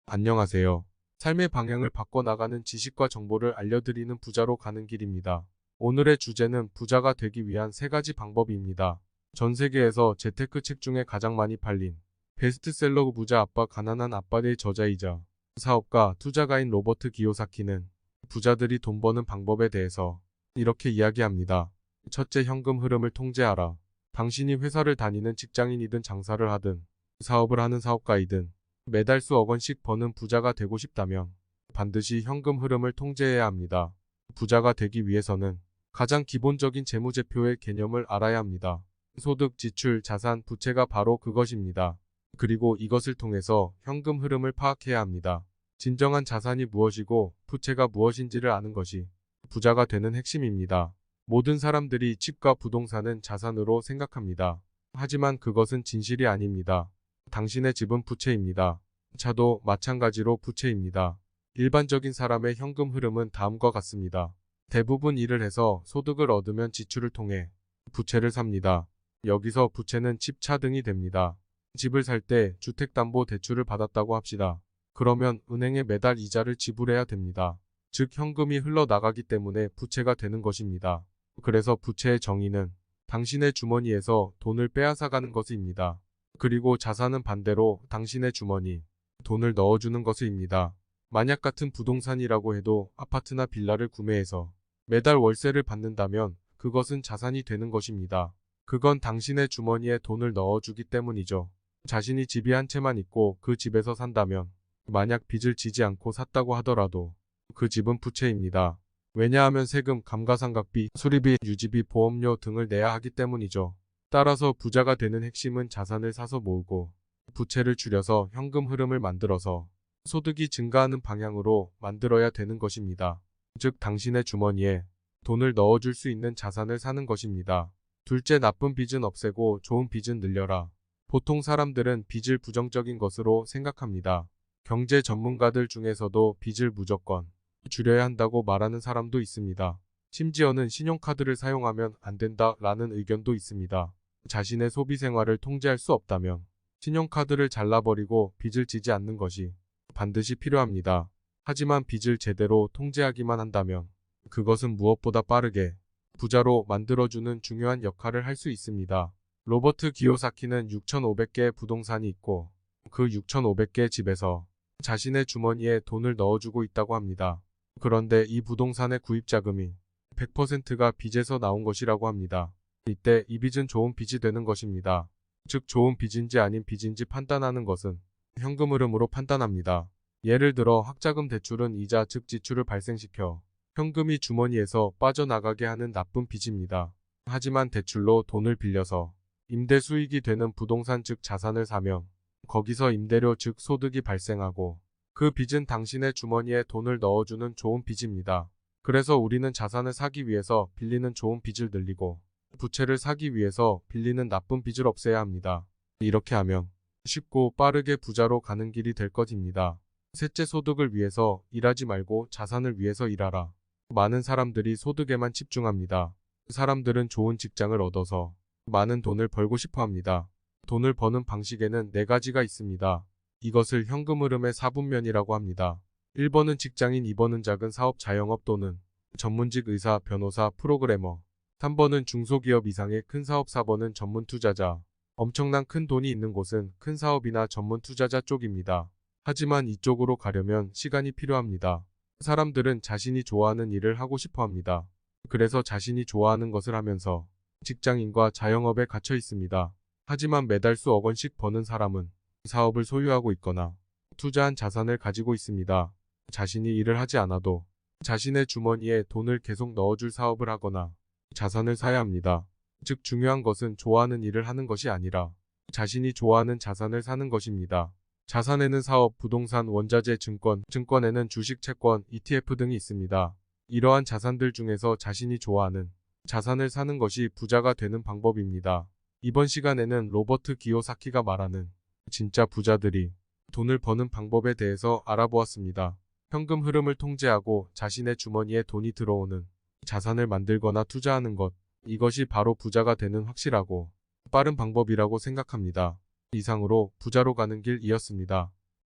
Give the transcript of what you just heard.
안녕하세요. 삶의 방향을 바꿔나가는 지식과 정보를 알려드리는 부자로 가는 길입니다. 오늘의 주제는 부자가 되기 위한 3가지 방법입니다. 전 세계에서 재테크 책 중에 가장 많이 팔린 베스트셀러 부자 아빠 가난한 아빠의 저자이자 사업가 투자가인 로버트 기요사키는 부자들이 돈 버는 방법에 대해서 이렇게 이야기합니다. 첫째, 현금 흐름을 통제하라. 당신이 회사를 다니는 직장인이든 장사를 하든 사업을 하는 사업가이든 매달 수억 원씩 버는 부자가 되고 싶다면 반드시 현금 흐름을 통제해야 합니다. 부자가 되기 위해서는 가장 기본적인 재무제표의 개념을 알아야 합니다. 소득, 지출, 자산, 부채가 바로 그것입니다. 그리고 이것을 통해서 현금 흐름을 파악해야 합니다. 진정한 자산이 무엇이고 부채가 무엇인지를 아는 것이 부자가 되는 핵심입니다. 모든 사람들이 집과 부동산은 자산으로 생각합니다. 하지만 그것은 진실이 아닙니다. 당신의 집은 부채입니다. 차도 마찬가지로 부채입니다. 일반적인 사람의 현금 흐름은 다음과 같습니다. 대부분 일을 해서 소득을 얻으면 지출을 통해 부채를 삽니다. 여기서 부채는 집, 차 등이 됩니다. 집을 살 때 주택담보대출을 받았다고 합시다. 그러면 은행에 매달 이자를 지불해야 됩니다. 즉 현금이 흘러나가기 때문에 부채가 되는 것입니다. 그래서 부채의 정의는 당신의 주머니에서 돈을 빼앗아가는 것입니다. 그리고 자산은 반대로 당신의 주머니, 돈을 넣어주는 것입니다. 만약 같은 부동산이라고 해도 아파트나 빌라를 구매해서 매달 월세를 받는다면 그것은 자산이 되는 것입니다. 그건 당신의 주머니에 돈을 넣어주기 때문이죠. 자신이 집이 한 채만 있고 그 집에서 산다면 만약 빚을 지지 않고 샀다고 하더라도 그 집은 부채입니다. 왜냐하면 세금, 감가상각비, 수리비, 유지비, 보험료 등을 내야 하기 때문이죠. 따라서 부자가 되는 핵심은 자산을 사서 모으고 부채를 줄여서 현금 흐름을 만들어서 소득이 증가하는 방향으로 만들어야 되는 것입니다. 즉 당신의 주머니에 돈을 넣어줄 수 있는 자산을 사는 것입니다. 둘째, 나쁜 빚은 없애고 좋은 빚은 늘려라. 보통 사람들은 빚을 부정적인 것으로 생각합니다. 경제 전문가들 중에서도 빚을 무조건 줄여야 한다고 말하는 사람도 있습니다. 심지어는 신용카드를 사용하면 안 된다라는 의견도 있습니다. 자신의 소비 생활을 통제할 수 없다면 신용카드를 잘라버리고 빚을 지지 않는 것이 반드시 필요합니다. 하지만 빚을 제대로 통제하기만 한다면 그것은 무엇보다 빠르게 부자로 만들어주는 중요한 역할을 할 수 있습니다. 로버트 기요사키는 6,500개의 부동산이 있고 그 6,500개의 집에서 자신의 주머니에 돈을 넣어주고 있다고 합니다. 그런데 이 부동산의 구입 자금이 100%가 빚에서 나온 것이라고 합니다. 이때 이 빚은 좋은 빚이 되는 것입니다. 즉 좋은 빚인지 아닌 빚인지 판단하는 것은 현금 흐름으로 판단합니다. 예를 들어 학자금 대출은 이자 즉 지출을 발생시켜 현금이 주머니에서 빠져나가게 하는 나쁜 빚입니다. 하지만 대출로 돈을 빌려서 임대 수익이 되는 부동산 즉 자산을 사면 거기서 임대료 즉 소득이 발생하고 그 빚은 당신의 주머니에 돈을 넣어주는 좋은 빚입니다. 그래서 우리는 자산을 사기 위해서 빌리는 좋은 빚을 늘리고 부채를 사기 위해서 빌리는 나쁜 빚을 없애야 합니다. 이렇게 하면 쉽고 빠르게 부자로 가는 길이 될 것입니다. 셋째, 소득을 위해서 일하지 말고 자산을 위해서 일하라. 많은 사람들이 소득에만 집중합니다. 사람들은 좋은 직장을 얻어서 많은 돈을 벌고 싶어 합니다. 돈을 버는 방식에는 4가지가 있습니다. 이것을 현금 흐름의 4분면이라고 합니다. 1번은 직장인, 2번은 작은 사업, 자영업 또는 전문직, 의사, 변호사, 프로그래머. 3번은 중소기업 이상의 큰 사업, 4번은 전문 투자자. 엄청난 큰 돈이 있는 곳은 큰 사업이나 전문 투자자 쪽입니다. 하지만 이쪽으로 가려면 시간이 필요합니다. 사람들은 자신이 좋아하는 일을 하고 싶어 합니다. 그래서 자신이 좋아하는 것을 하면서 직장인과 자영업에 갇혀 있습니다. 하지만 매달 수억 원씩 버는 사람은 사업을 소유하고 있거나 투자한 자산을 가지고 있습니다. 자신이 일을 하지 않아도 자신의 주머니에 돈을 계속 넣어줄 사업을 하거나 자산을 사야 합니다. 즉 중요한 것은 좋아하는 일을 하는 것이 아니라 자신이 좋아하는 자산을 사는 것입니다. 자산에는 사업, 부동산, 원자재, 증권에는 주식, 채권, ETF 등이 있습니다. 이러한 자산들 중에서 자신이 좋아하는 자산을 사는 것이 부자가 되는 방법입니다. 이번 시간에는 로버트 기요사키가 말하는 진짜 부자들이 돈을 버는 방법에 대해서 알아보았습니다. 현금 흐름을 통제하고 자신의 주머니에 돈이 들어오는 자산을 만들거나 투자하는 것, 이것이 바로 부자가 되는 확실하고 빠른 방법이라고 생각합니다. 이상으로 부자로 가는 길이었습니다.